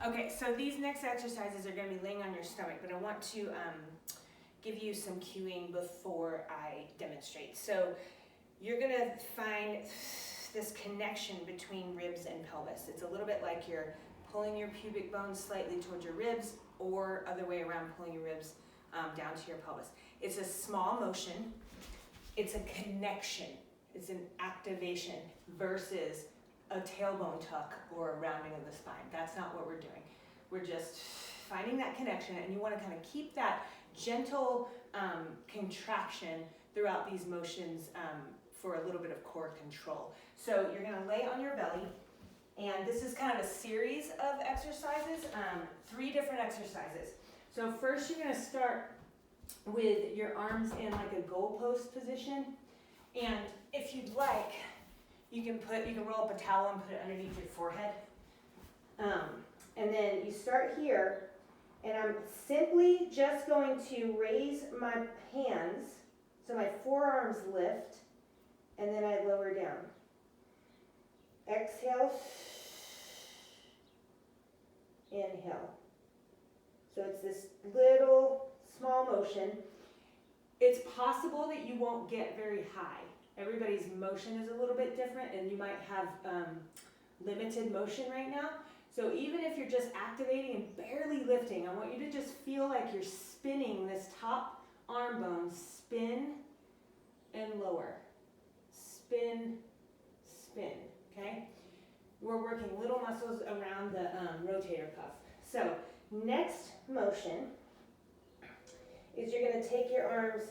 Okay, so these next exercises are going to be laying on your stomach, but I want to give you some cueing before I demonstrate. So you're going to find this connection between ribs and pelvis. It's a little bit like you're pulling your pubic bone slightly towards your ribs, or other way around, pulling your ribs down to your pelvis. It's a small motion. It's a connection. It's an activation versus a tailbone tuck or a rounding of the spine. That's not what we're doing. We're just finding that connection, and you want to kind of keep that gentle contraction throughout these motions for a little bit of core control. So you're going to lay on your belly, and this is kind of a series of exercises, 3 different exercises. So first you're going to start with your arms in like a goalpost position, and if you'd like, you can roll up a towel and put it underneath your forehead. And then you start here, and I'm simply just going to raise my hands so my forearms lift, and then I lower down. Exhale, inhale. So it's this little small motion. It's possible that you won't get very high. Everybody's motion is a little bit different, and you might have limited motion right now. So even if you're just activating and barely lifting, I want you to just feel like you're spinning this top arm bone, spin and lower. Spin, spin, okay? We're working little muscles around the rotator cuff. So next motion is you're going to take your arms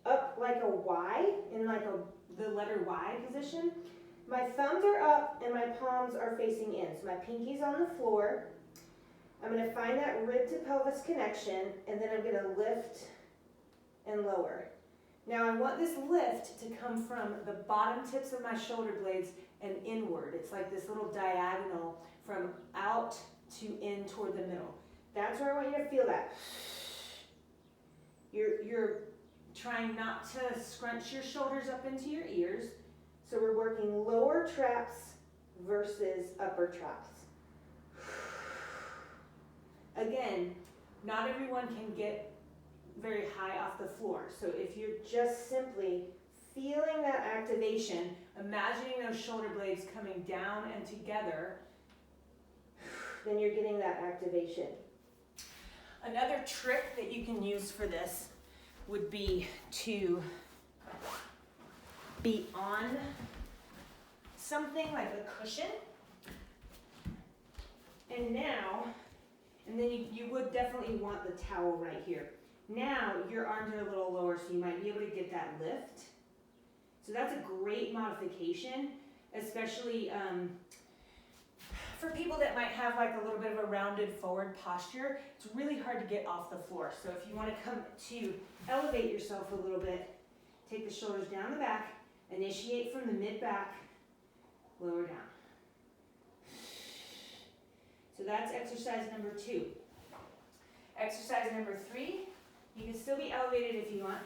up like a Y, in like the letter Y position. My thumbs are up and my palms are facing in. So my pinky's on the floor. I'm going to find that rib to pelvis connection, and then I'm going to lift and lower. Now I want this lift to come from the bottom tips of my shoulder blades and inward. It's like this little diagonal from out to in toward the middle. That's where I want you to feel that. You're trying not to scrunch your shoulders up into your ears. So we're working lower traps versus upper traps. Again, not everyone can get very high off the floor. So if you're just simply feeling that activation, imagining those shoulder blades coming down and together, then you're getting that activation. Another trick that you can use for this would be to be on something like a cushion. And then you would definitely want the towel right here. Now your arms are a little lower, so you might be able to get that lift. So that's a great modification, especially for people that might have like a little bit of a rounded forward posture. It's really hard to get off the floor. So if you want to come to elevate yourself a little bit, take the shoulders down the back, initiate from the mid-back, lower down. So that's exercise number 2. Exercise number 3, you can still be elevated if you want,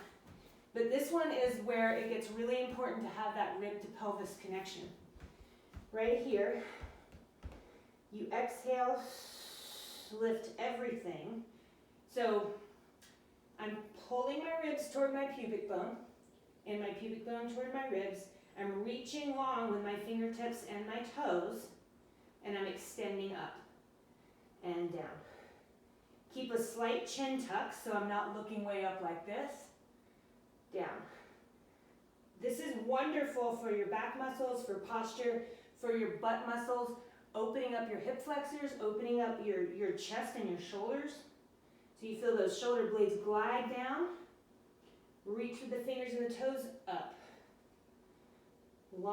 but this one is where it gets really important to have that rib to pelvis connection. Right here, you exhale, lift everything. So I'm pulling my ribs toward my pubic bone, and my pubic bone toward my ribs. I'm reaching long with my fingertips and my toes, and I'm extending up and down. Keep a slight chin tuck so I'm not looking way up like this. Down. This is wonderful for your back muscles, for posture, for your butt muscles, opening up your hip flexors, opening up your chest and your shoulders. So you feel those shoulder blades glide down. Reach with the fingers and the toes up.